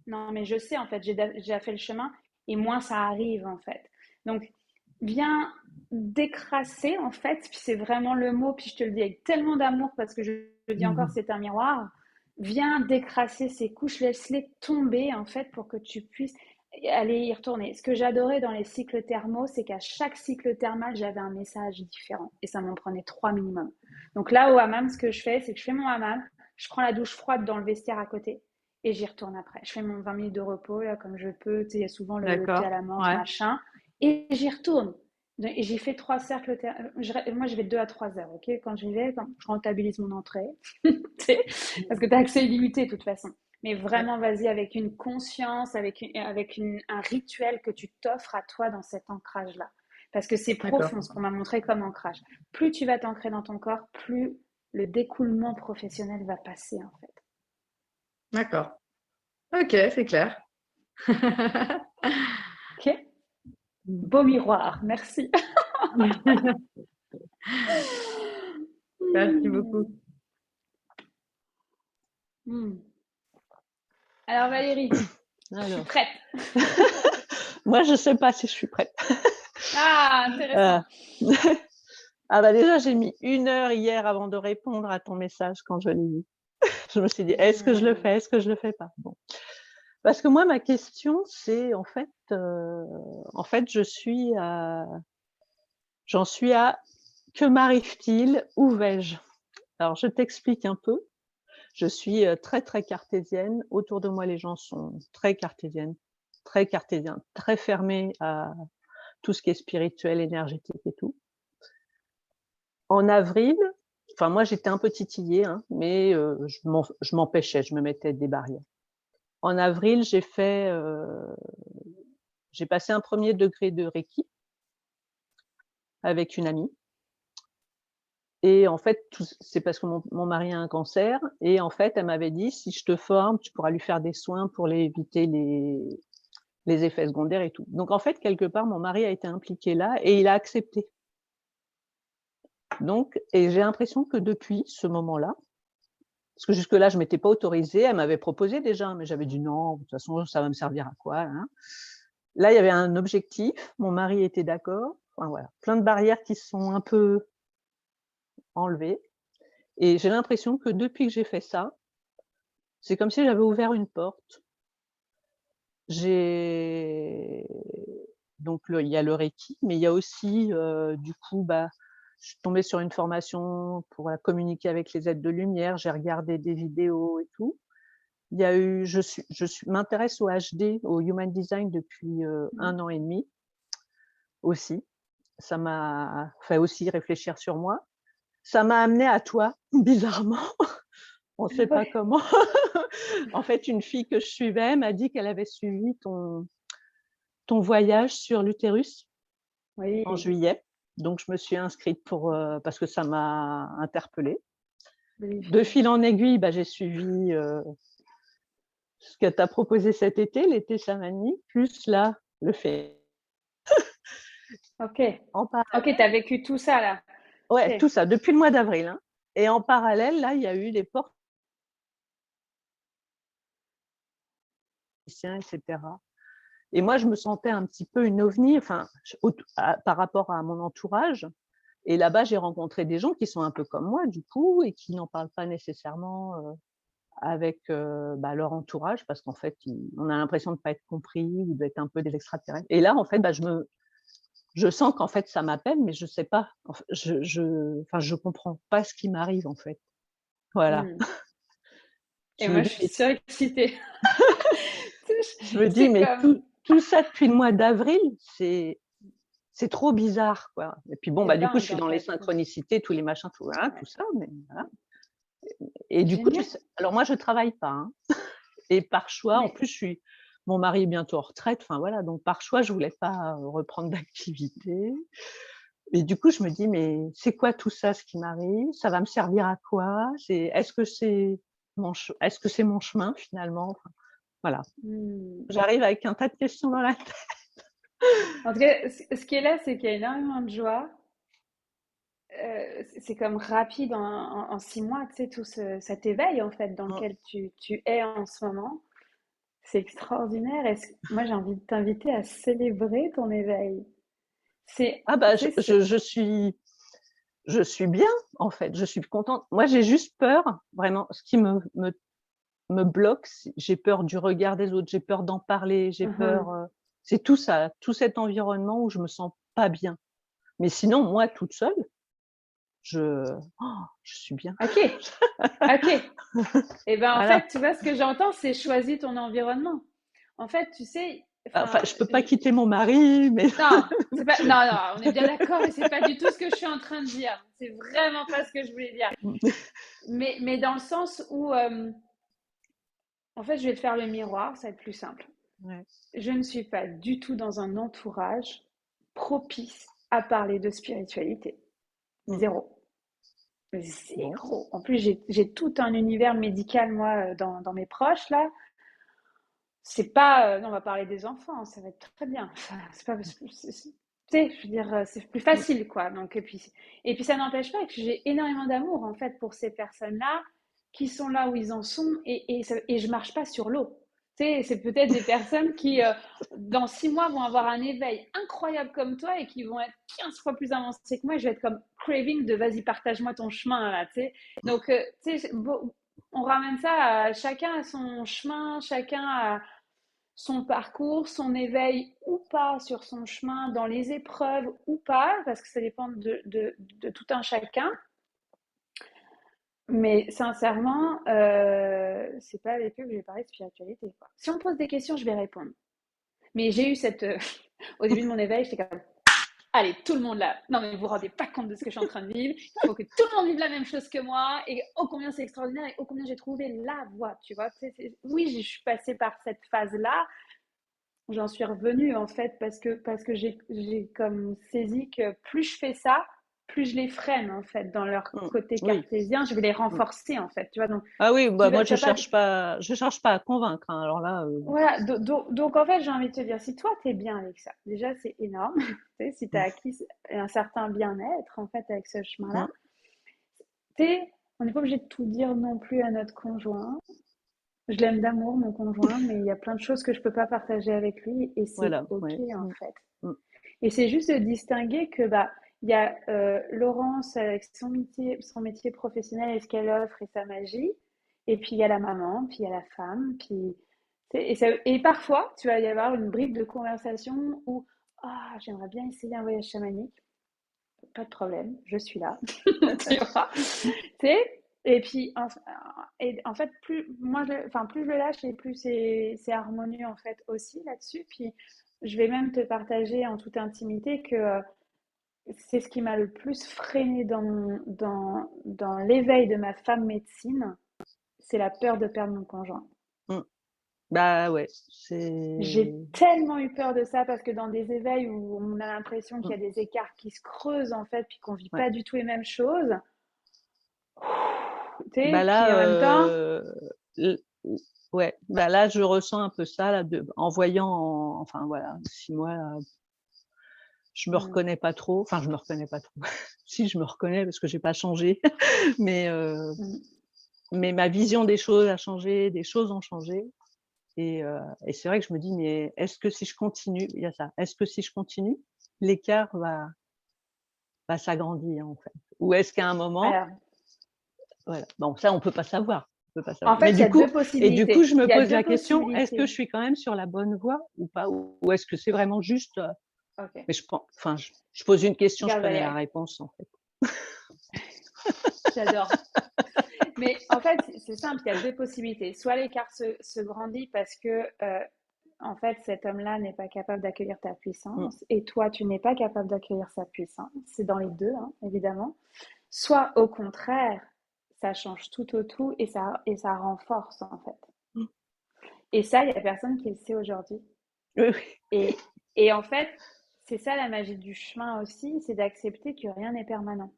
non, mais je sais, en fait, j'ai déjà fait le chemin, et moins ça arrive, en fait. Donc, viens décrasser, en fait, puis c'est vraiment le mot, puis je te le dis avec tellement d'amour, parce que je dis encore, c'est un miroir. Viens décrasser ces couches, laisse-les tomber, en fait, pour que tu puisses aller y retourner. Ce que j'adorais dans les cycles thermaux, c'est qu'à chaque cycle thermal, j'avais un message différent et ça m'en prenait 3 minimum. Donc là, au hammam, ce que je fais, c'est que je fais mon hammam, je prends la douche froide dans le vestiaire à côté et j'y retourne après. Je fais mon 20 minutes de repos, là, comme je peux, tu sais, il y a souvent le thé à D'accord. la menthe, Ouais. machin, et j'y retourne. Et j'ai fait 3 cercles, moi je vais 2 à 3 heures, ok? Quand j'y vais, quand je rentabilise mon entrée, parce que tu as accès illimité de toute façon. Mais vraiment, vas-y avec une conscience, avec un rituel que tu t'offres à toi dans cet ancrage-là. Parce que c'est D'accord. profond ce qu'on m'a montré comme ancrage. Plus tu vas t'ancrer dans ton corps, plus le découlement professionnel va passer en fait. D'accord. Ok, c'est clair. Ok? Beau miroir, merci. Merci beaucoup. Alors Valérie, je suis Alors, prête. moi, je sais pas si je suis prête. Ah, intéressant. Ah bah déjà, j'ai mis 1 heure hier avant de répondre à ton message quand je l'ai vu. Je me suis dit, est-ce que je le fais, est-ce que je le fais pas? Bon. Parce que moi, ma question, c'est en fait, j'en suis à que m'arrive-t-il? Où vais-je? Alors, je t'explique un peu. Je suis très, très cartésienne. Autour de moi, les gens sont très cartésiens, très fermés à tout ce qui est spirituel, énergétique et tout. En avril, enfin moi j'étais un peu titillée, hein, mais je m'empêchais, je me mettais des barrières. En avril, j'ai passé un 1er degré de Reiki avec une amie. Et en fait, c'est parce que mon mari a un cancer. Et en fait, elle m'avait dit, si je te forme, tu pourras lui faire des soins pour éviter les effets secondaires et tout. Donc en fait, quelque part, mon mari a été impliqué là et il a accepté. Donc, et j'ai l'impression que depuis ce moment-là, parce que jusque-là, je ne m'étais pas autorisée, elle m'avait proposé déjà, mais j'avais dit non, de toute façon, ça va me servir à quoi, hein. Là, il y avait un objectif, mon mari était d'accord, enfin voilà, plein de barrières qui se sont un peu enlevées. Et j'ai l'impression que depuis que j'ai fait ça, c'est comme si j'avais ouvert une porte. Donc il y a le Reiki, mais il y a aussi, du coup, je suis tombée sur une formation pour communiquer avec les êtres de lumière, j'ai regardé des vidéos et tout. Il y a eu, m'intéresse au HD, au Human Design depuis 1 an et demi aussi. Ça m'a fait aussi réfléchir sur moi. Ça m'a amené à toi, bizarrement. On ne sait pas comment. En fait, une fille que je suivais m'a dit qu'elle avait suivi ton voyage sur l'utérus en juillet. Donc, je me suis inscrite parce que ça m'a interpellée. De fil en aiguille, j'ai suivi ce que tu as proposé cet été, l'été chamanique, plus là, le fait. Ok, tu as vécu tout ça là. Ouais, tout ça, depuis le mois d'avril. Hein. Et en parallèle, là, il y a eu des portes, etc. Et moi, je me sentais un petit peu une ovni, par rapport à mon entourage. Et là-bas, j'ai rencontré des gens qui sont un peu comme moi, du coup, et qui n'en parlent pas nécessairement avec leur entourage, parce qu'en fait, on a l'impression de ne pas être compris, ou d'être un peu des extraterrestres. Et là, en fait, je sens qu'en fait, ça m'appelle, mais je ne sais pas. Je comprends pas ce qui m'arrive, en fait. Voilà. Et moi, je suis surexcitée. Je me dis, mais tout ça depuis le mois d'avril, c'est trop bizarre, quoi. Et puis bon, du coup, je suis dans les synchronicités, tous les machins, tout ça, mais voilà. Et du coup, alors moi, je travaille pas, hein. Et par choix, en plus, mon mari est bientôt en retraite, enfin voilà, donc par choix, je voulais pas reprendre d'activité. Et du coup, je me dis: «Mais c'est quoi tout ça, ce qui m'arrive? Ça va me servir à quoi? Est-ce que c'est mon chemin finalement?» Enfin, voilà. Hmm. J'arrive avec un tas de questions dans la tête. En tout cas, ce qui est là, c'est qu'il y a énormément de joie. C'est comme rapide en 6 mois, tu sais, cet éveil en fait dans Mmh. lequel tu es en ce moment. C'est extraordinaire. Moi, j'ai envie de t'inviter à célébrer ton éveil. C'est, Ah bah, tu sais, c'est- je suis bien, en fait, je suis contente. Moi, j'ai juste peur, vraiment, ce qui me bloque, j'ai peur du regard des autres, j'ai peur d'en parler, j'ai peur, Mhm. c'est tout ça, tout cet environnement où je me sens pas bien. Mais sinon, moi, toute seule, je je suis bien. Ok, ok. Et ben en Voilà. fait, tu vois, ce que j'entends, c'est choisis ton environnement. En fait, tu sais, Enfin, enfin, je peux pas quitter mon mari, mais non, c'est pas, non, non, on est bien d'accord, et c'est pas du tout ce que je suis en train de dire. C'est vraiment pas ce que je voulais dire. Mais dans le sens où, en fait, je vais te faire le miroir, ça va être plus simple. ouais. Je ne suis pas du tout dans un entourage propice à parler de spiritualité. Mmh. Zéro. Bon. Zéro. En plus, j'ai tout un univers médical, moi, dans mes proches, là. C'est pas, non, on va parler des enfants, ça va être très bien. Enfin, c'est pas, tu sais, je veux dire, c'est plus Mmh. facile, quoi. Donc, et puis ça n'empêche pas que j'ai énormément d'amour, en fait, pour ces personnes-là qui sont là où ils en sont et je marche pas sur l'eau. Tu sais, c'est peut-être des personnes qui, dans 6 mois, vont avoir un éveil incroyable comme toi et qui vont être 15 fois plus avancés que moi. Et je vais être comme craving de vas-y, partage-moi ton chemin, là, tu sais. Donc, tu sais, on ramène ça à chacun à son chemin, chacun à son parcours, son éveil ou pas sur son chemin, dans les épreuves ou pas, parce que ça dépend de tout un chacun. Mais sincèrement, c'est pas avec eux que je vais parler de spiritualité, quoi. Si on me pose des questions, je vais répondre. Mais j'ai eu cette... au début de mon éveil, j'étais comme, allez, tout le monde là. Non, mais vous vous rendez pas compte de ce que je suis en train de vivre. Il faut que tout le monde vive la même chose que moi. Et oh, combien c'est extraordinaire et oh, combien j'ai trouvé la voie, tu vois. Oui, je suis passée par cette phase-là. J'en suis revenue en fait parce que j'ai comme saisi que plus je fais ça, plus je les freine en fait dans leur Mmh. côté Oui. cartésien, je vais les Mmh. renforcer en fait, tu vois. Donc Ah oui, bah, moi tu vas pas je cherche pas à convaincre, hein. Alors là, voilà, donc en fait, j'ai envie de te dire, si toi tu es bien avec ça, déjà c'est énorme. Tu sais, si tu as acquis un certain bien-être en fait avec ce chemin-là, mmh, on n'est pas obligé de tout dire non plus à notre conjoint. Je l'aime d'amour, mon conjoint, mais il y a plein de choses que je peux pas partager avec lui et c'est voilà, ok ouais. en Mmh. fait. Mmh. Et c'est juste de distinguer que bah il y a Laurence avec son métier professionnel et ce qu'elle offre et sa magie, et puis il y a la maman, puis il y a la femme, puis et parfois tu vas y avoir une bribe de conversation où ah j'aimerais bien essayer un voyage chamanique, pas de problème, je suis là, tu vois, tu sais. Et en fait plus je le lâche et plus c'est harmonieux en fait aussi là-dessus. Puis je vais même te partager en toute intimité que c'est ce qui m'a le plus freiné dans l'éveil de ma femme médecine, c'est la peur de perdre mon conjoint. Mmh. Bah, ouais, J'ai tellement eu peur de ça parce que dans des éveils où on a l'impression qu'il mmh, y a des écarts qui se creusent en fait, puis qu'on vit ouais. pas du tout les mêmes choses, tu Bah, sais, puis là, en même temps, l ouais, bah, là, je ressens un peu ça là en voyant enfin voilà, 6 mois là, je me hmm, reconnais pas trop, enfin je me reconnais pas trop. Si, je me reconnais parce que j'ai pas changé, mais heu, hmm. mais ma vision des choses a changé, des choses ont changé et c'est vrai que je me dis: «Mais est-ce que si je continue» il y a ça, «Est-ce que si je continue, l'écart va s'agrandir en fait? Ou est-ce qu'à un moment» Alors, voilà, bon ça on peut pas savoir, on peut pas en savoir. Mais fait, il y a deux du coup, possibilités. je me Il y a pose deux la question: «Est-ce que possibilités. je suis quand même sur la bonne voie ou pas?» Ou est-ce que c'est vraiment juste, Ok, mais enfin je pose une question, je regarde connais la Valérie, réponse en fait. j'adore. Mais en fait, c'est simple, il y a deux possibilités. Soit l'écart se grandit parce que, en fait, cet homme-là n'est pas capable d'accueillir ta Mmh, puissance et toi, tu n'es pas capable d'accueillir sa puissance. C'est dans les deux, hein, évidemment. Soit au contraire, ça change tout au tout et ça renforce, en fait. mmh. Et ça, il n'y a personne qui le sait aujourd'hui. Oui, oui. Et en fait, c'est ça la magie du chemin aussi, c'est d'accepter que rien n'est permanent.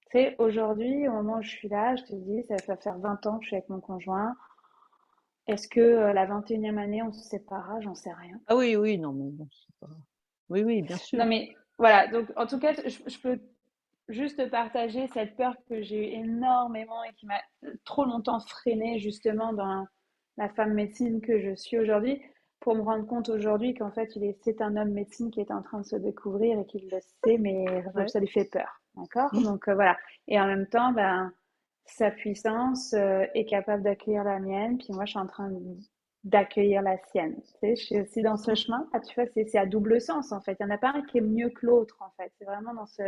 Tu sais, aujourd'hui, au moment où je suis là, je te dis, ça va faire 20 ans que je suis avec mon conjoint. Est-ce que la 21e année, on se séparera? J'en sais rien. Ah oui, oui, non, mais bon, c'est pas... Oui, oui, bien Non, sûr. mais voilà, donc en tout cas, je peux juste te partager cette peur que j'ai eu énormément et qui m'a trop longtemps freinée justement dans la femme médecine que je suis aujourd'hui, pour me rendre compte aujourd'hui qu'en fait, c'est un homme médecine qui est en train de se découvrir et qu'il le sait, mais Ouais. ça lui fait peur. D'accord? Donc voilà. Et en même temps, ben, sa puissance est capable d'accueillir la mienne, puis moi, je suis en train d'accueillir la sienne. Tu sais, je suis aussi dans ce chemin. Ah, tu vois, c'est à double sens en fait. Il n'y en a pas un qui est mieux que l'autre en fait. C'est vraiment dans ce.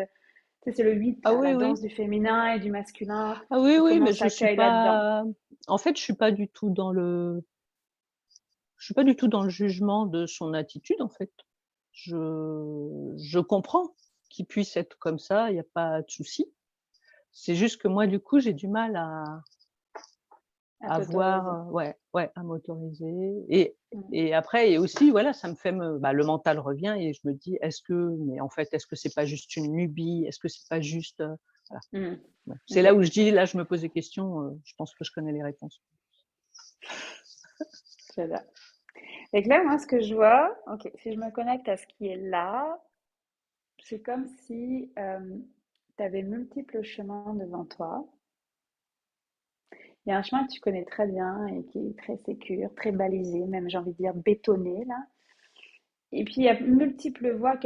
Tu sais, c'est le 8 Ah là, oui, la danse oui. du féminin et du masculin, Ah oui, et oui, comment on mais je suis s'accueille là-dedans. pas... En fait, je suis pas du tout dans le... Je suis pas du tout dans le jugement de son attitude, en fait. Je comprends qu'il puisse être comme ça, il y a pas de souci. C'est juste que moi, du coup, j'ai du mal À à t'autoriser. voir, ouais, ouais, à m'autoriser Mm. et après et aussi, voilà, ça me fait le mental revient et je me dis: mais en fait, est-ce que c'est pas juste une lubie? Est-ce que c'est pas juste, voilà, Mm. ouais. C'est Ok, là où je dis: «Là, je me pose des questions, je pense que je connais les réponses». j'adore. Et que là, moi, ce que je vois, ok, si je me connecte à ce qui est là, c'est comme si tu avais multiples chemins devant toi. Il y a un chemin que tu connais très bien et qui est très sécure, très balisé, même j'ai envie de dire bétonné là. Et puis il y a multiples voies,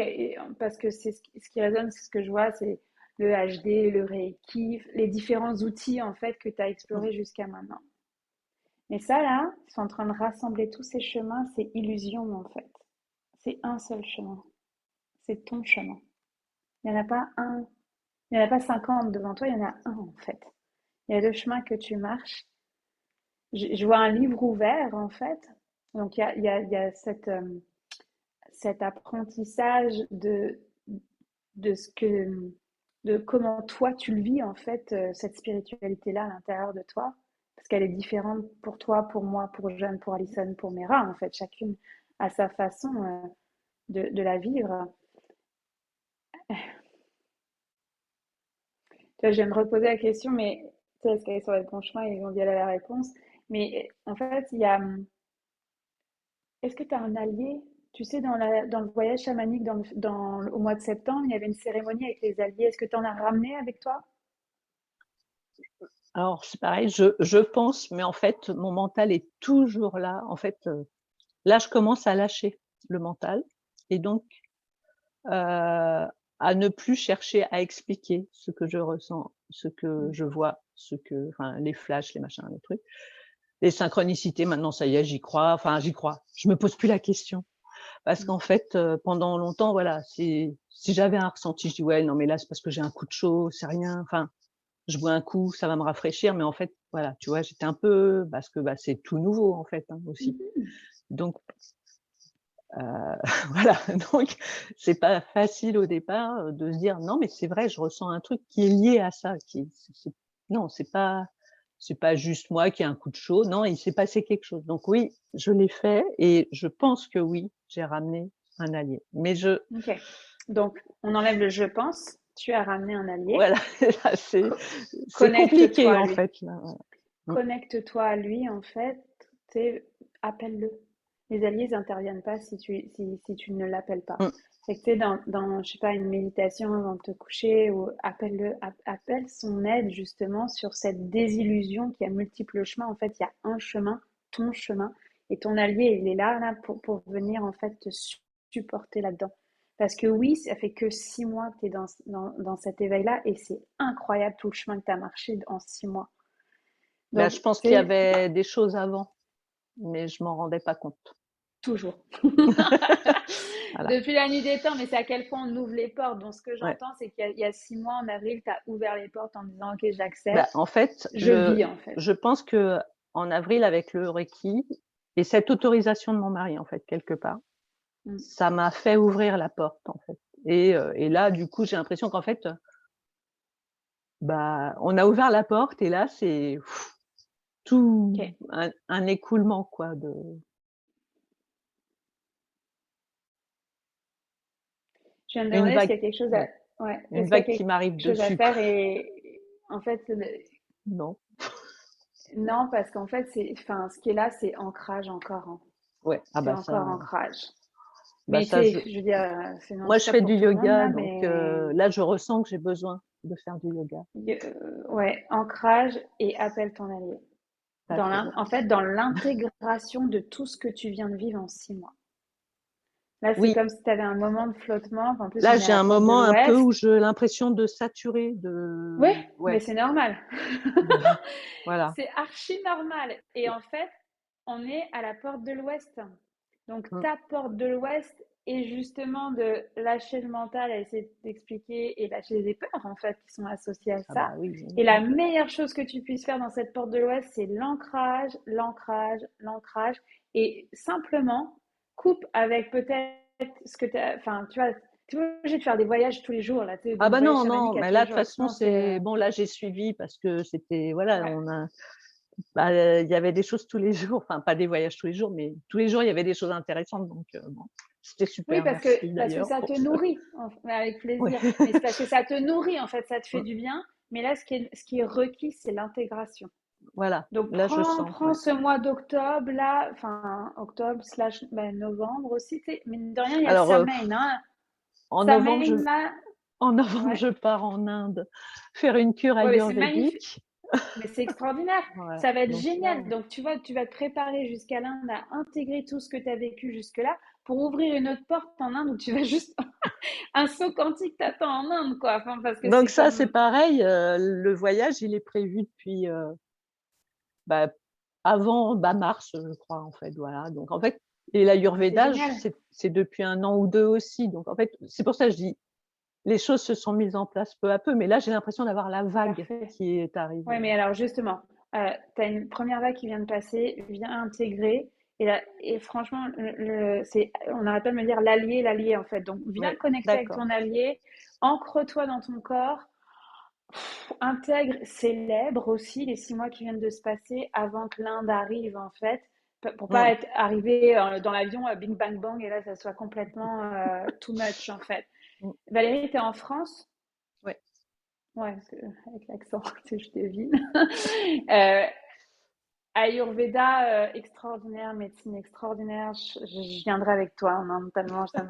parce que c'est ce qui résonne, c'est ce que je vois, c'est le HD, le Reiki, les différents outils en fait que tu as Mmh. explorés jusqu'à maintenant. Mais ça là, ils sont en train de rassembler tous ces chemins, c'est illusion en fait. C'est un seul chemin, c'est ton chemin. Il n'y en a pas un, il n'y en a pas 50 devant toi, il y en a un en fait. Il y a le chemin que tu marches. Je vois un livre ouvert en fait. Donc il y a cet apprentissage de ce que de comment toi tu le vis en fait, cette spiritualité là à l'intérieur de toi, parce qu'elle est différente pour toi, pour moi, pour Jeanne, pour Alison, pour Mera en fait, chacune a sa façon de la vivre. Tu vois, je viens de reposer la question, mais tu sais, est-ce qu'elle est sur le bon chemin? Ils vont dire la réponse. Mais en fait, il y a. Est-ce que tu as un allié? Tu sais, dans le voyage chamanique au mois de septembre, il y avait une cérémonie avec les alliés. Est-ce que tu en as ramené avec toi? Alors c'est pareil, je pense, mais en fait, mon mental est toujours là. En fait, là, je commence à lâcher le mental et donc à ne plus chercher à expliquer ce que je ressens, ce que je vois, les flashs, les machins, les trucs. Les synchronicités, maintenant, ça y est, j'y crois, enfin, j'y crois. Je me pose plus la question parce Mm. qu'en fait, pendant longtemps, voilà, si j'avais un ressenti, je dis: «Ouais, non, mais là, c'est parce que j'ai un coup de chaud, c'est rien, enfin, je bois un coup, ça va me rafraîchir», mais en fait, voilà, tu vois, j'étais un peu parce que, c'est tout nouveau, en fait, hein, aussi. Mhm. Donc voilà, donc c'est pas facile au départ, de se dire: «Non, mais c'est vrai, je ressens un truc qui est lié à ça, qui est c'est non, c'est pas juste moi qui ai un coup de chaud, non, il s'est passé quelque chose». Donc oui, je l'ai fait et je pense que oui, j'ai ramené un allié. Mais Ok. Donc, on enlève le je pense. Tu as ramené un allié. voilà, là, c'est Connecte-toi compliqué, à en lui. fait, là, ouais. Mmh, Connecte-toi à lui, en fait. Appelle-le. Les alliés n'interviennent pas si tu ne l'appelles pas. mmh. Fait que tu sais, je sais pas, une méditation avant de te coucher, ou appelle-le, appelle son aide justement sur cette désillusion qui a multiples chemins. En fait, il y a un chemin, ton chemin, et ton allié, il est là pour venir en fait te supporter là-dedans. Parce que oui, ça fait que 6 mois que tu es dans cet éveil-là, et c'est incroyable tout le chemin que tu as marché en 6 mois. Bah, Donc, je pense tu qu'il y sais, avait des choses avant, mais je m'en rendais pas compte. toujours. Voilà, Depuis la nuit des temps, mais c'est à quel point on ouvre les portes. Donc, ce que ouais. j'entends, c'est qu'il y a 6 mois, en avril, tu as ouvert les portes en disant, OK, Bah, j'accepte, en fait, je vis, en fait. je pense qu'en avril, avec le Reiki et cette autorisation de mon mari, en fait, quelque part, Mm. ça m'a fait ouvrir la porte, en fait et là, du coup, j'ai l'impression qu'en fait, on a ouvert la porte et là, c'est tout OK. un écoulement, quoi, de Je viens de Une demander est-ce qu'il y vague, a quelque chose ouais, ouais, une est-ce qu'il y a vague qui quelque m'arrive chose à dessus, quoi. faire et en fait, Non. non, parce qu'en fait, enfin, ce qui est là, c'est ancrage encore, hein. Ouais, ah C'est bah encore ça, ancrage. bah Mais tu ça, sais, je veux dire, c'est un moi je handicap fais pour du tout le monde yoga, là, donc mais là je ressens que j'ai besoin de faire du yoga. ouais, ancrage et appelle ton allié. D'accord. En fait, dans l'intégration de tout ce que tu viens de vivre en 6 mois. Là, c'est Oui, comme si tu avais un moment de flottement. En plus, là on est à j'ai la un porte de moment un peu où l'Ouest. j'ai l'impression de saturer, Oui, mais ouais, c'est normal. voilà. C'est archi normal. Et en fait, on est à la porte de l'Ouest. Donc, Mm. ta porte de l'Ouest est justement de lâcher le mental à essayer d'expliquer et lâcher les peurs, en fait, qui sont associées à Ah ça. bah oui. Et la meilleure chose que tu puisses faire dans cette porte de l'Ouest, c'est l'ancrage, l'ancrage, l'ancrage. Et simplement, coupe avec peut-être ce que tu as. Enfin, tu vois, tu es obligé de faire des voyages tous les jours, là, tu sais, Ah des bah voyages non, non, chamaniques à mais tous là les de toute jours. façon Non, c'est. c'est bon, là j'ai suivi parce que c'était voilà, Ouais. il y avait des choses tous les jours, enfin pas des voyages tous les jours, mais tous les jours il y avait des choses intéressantes, donc bon, c'était Oui, super, merci parce que d'ailleurs ça pour te ce. nourrit, mais avec Ouais. plaisir. Mais c'est parce que ça te nourrit, en fait, ça te fait du bien. Mais là, ce qui est requis, c'est l'intégration. Voilà, Donc, là je sens, prends ouais. ce mois d'octobre, là, enfin, octobre slash novembre aussi, tu sais, mine de rien, il y a Alors Samhain, hein. en novembre je Samhain, là, en novembre ouais, je pars en Inde faire une cure ouais, mais c'est magnifique. ayurvédique. Mais c'est extraordinaire. Voilà. Ça va être Donc là, génial. Donc, tu vois, tu vas te préparer jusqu'à l'Inde à intégrer tout ce que tu as vécu jusque-là pour ouvrir une autre porte en Inde où tu vas juste un saut quantique t'attend en Inde, quoi. Enfin, parce que donc c'est ça c'est comme. pareil, le voyage il est prévu depuis bah, avant mars, je crois en fait, voilà. Donc en fait et C'est l'ayurveda, génial. c'est depuis 1 an ou 2 aussi. Donc en fait, c'est pour ça que je dis, les choses se sont mises en place peu à peu, mais là j'ai l'impression d'avoir la vague Parfait. qui est Ouais, arrivée. mais alors justement, tu as une première vague qui vient de passer, viens intégrer. Et franchement, on n'arrête pas de me dire l'allié, l'allié en fait. Donc, viens Oui, connecter avec d'accord. ton allié, ancre-toi dans ton corps, intègre, célèbre aussi les 6 mois qui viennent de se passer avant que l'Inde arrive en fait, pour pas Mmh. être arrivé dans l'avion bing bang bang et là ça soit complètement too much en fait. Mmh. Valérie, tu es en France? Ouais. Ouais, parce que, avec l'accent, je devine. euh, Ayurveda extraordinaire, médecine extraordinaire. Je viendrai avec toi en Inde tellement ça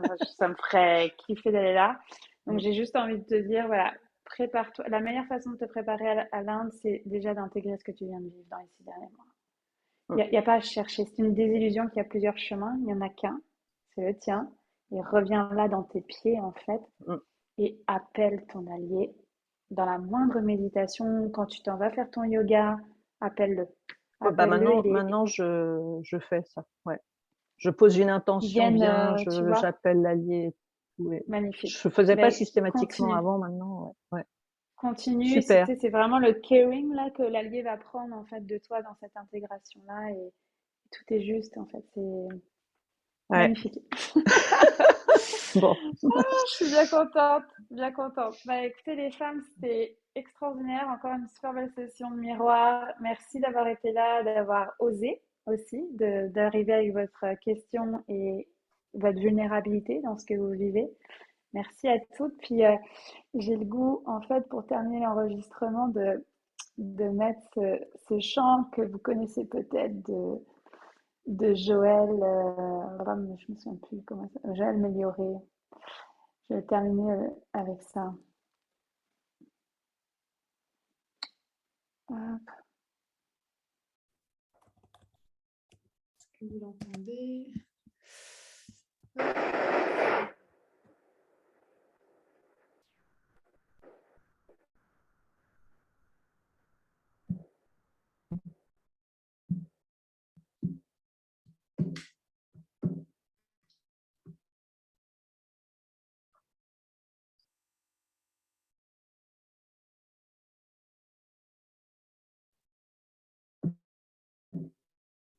me ferait kiffer d'aller là. Donc Mmh. j'ai juste envie de te dire, voilà, prépare-toi. La meilleure façon de te préparer à l'Inde, c'est déjà d'intégrer ce que tu viens de vivre dans les 6 derniers mois. Mmh. Y a pas à chercher. C'est une désillusion qu'il y a plusieurs chemins. Il n'y en a qu'un. C'est le tien. Et reviens là dans tes pieds, en fait, Mmh. et appelle ton allié. Dans la moindre méditation, quand tu t'en vas faire ton yoga, appelle-le. Ouais, bah Appelle-le, maintenant je fais ça, ouais. Je pose une ils intention viennent, bien, tu vois, j'appelle l'allié et tout et magnifique. je faisais pas Ben, systématiquement continue, avant, maintenant, ouais, ouais. continue. Super. C'est vraiment le caring là que l'allié va prendre en fait de toi dans cette intégration-là et tout est juste en fait. C'est Ouais. magnifique. Bon. Je suis bien contente, bien contente. Bah, écoutez les femmes, c'était extraordinaire. Encore une super belle session de miroir. Merci d'avoir été là, d'avoir osé aussi, d'arriver avec votre question et votre vulnérabilité dans ce que vous vivez. Merci à toutes. Puis j'ai le goût, en fait, pour terminer l'enregistrement, de mettre ce chant que vous connaissez peut-être de Joël, je me souviens plus comment ça, Joël Mélioré. Je vais terminer avec ça. Hop. Est-ce que vous l'entendez?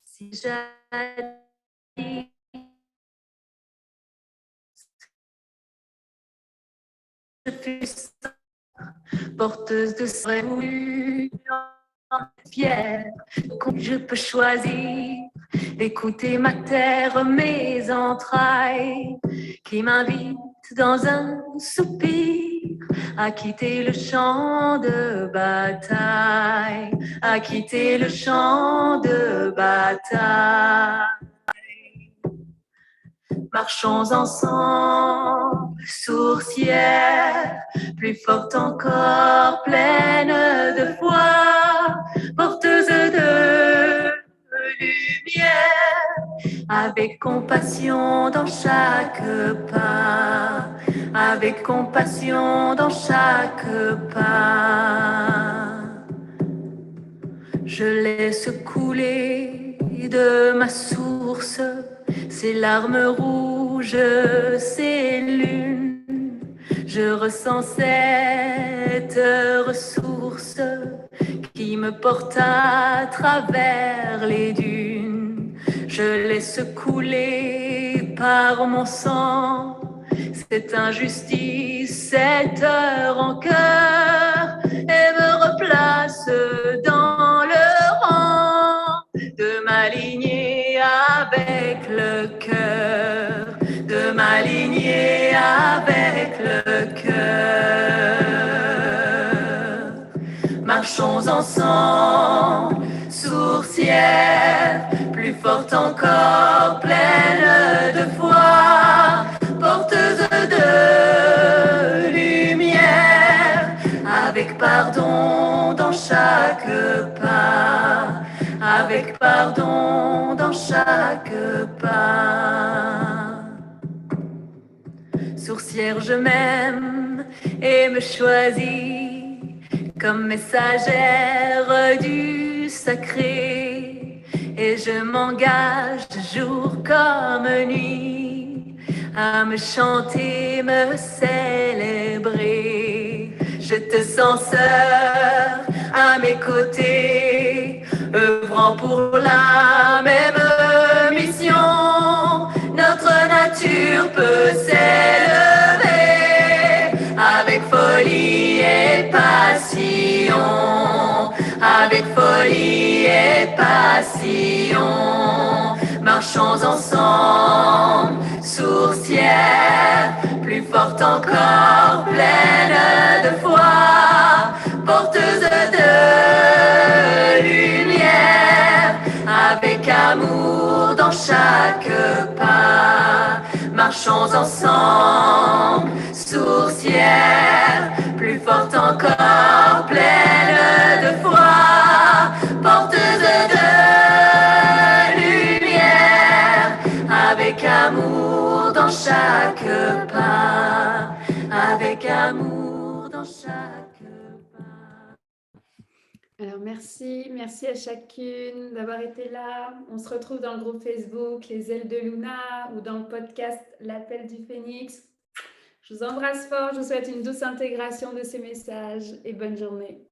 Si j'allais je fus porteuse de ce fière, comme je peux choisir, écouter ma terre, mes entrailles, qui m'invitent dans un soupir, à quitter le champ de bataille, à quitter le champ de bataille. Marchons ensemble, sourcières, plus forte encore, pleine de foi, porteuse de lumière, avec compassion dans chaque pas, avec compassion dans chaque pas. Je laisse couler de ma source ces larmes rouges, ces lunes. Je ressens cette ressource qui me porte à travers les dunes. Je laisse couler par mon sang cette injustice, cette rancœur, et me replace dans le rang de m'aligner avec le cœur, de m'aligner avec le cœur. Marchons ensemble, sourcières, plus forte encore, pleine de foi, porteuse de lumière, avec pardon dans chaque pas, avec pardon dans chaque pas. Sourcière, je m'aime et me choisis comme messagère du sacré, et je m'engage jour comme nuit à me chanter, me célébrer. Je te sens sœur à mes côtés, œuvrant pour la même mission. Notre nature peut s'élever avec folie et passion, avec folie et passion. Marchons ensemble, sourcières, plus forte encore, pleine de foi, porteuse de lumière, avec amour dans chaque pas. Marchons ensemble, sourcières, plus forte encore, pleine de foi, porteuse de lumière, avec amour dans chaque pas, avec amour dans chaque pas. Alors merci à chacune d'avoir été là. On se retrouve dans le groupe Facebook Les Ailes de Luna ou dans le podcast L'Appel du Phénix. Je vous embrasse fort, je vous souhaite une douce intégration de ces messages et bonne journée.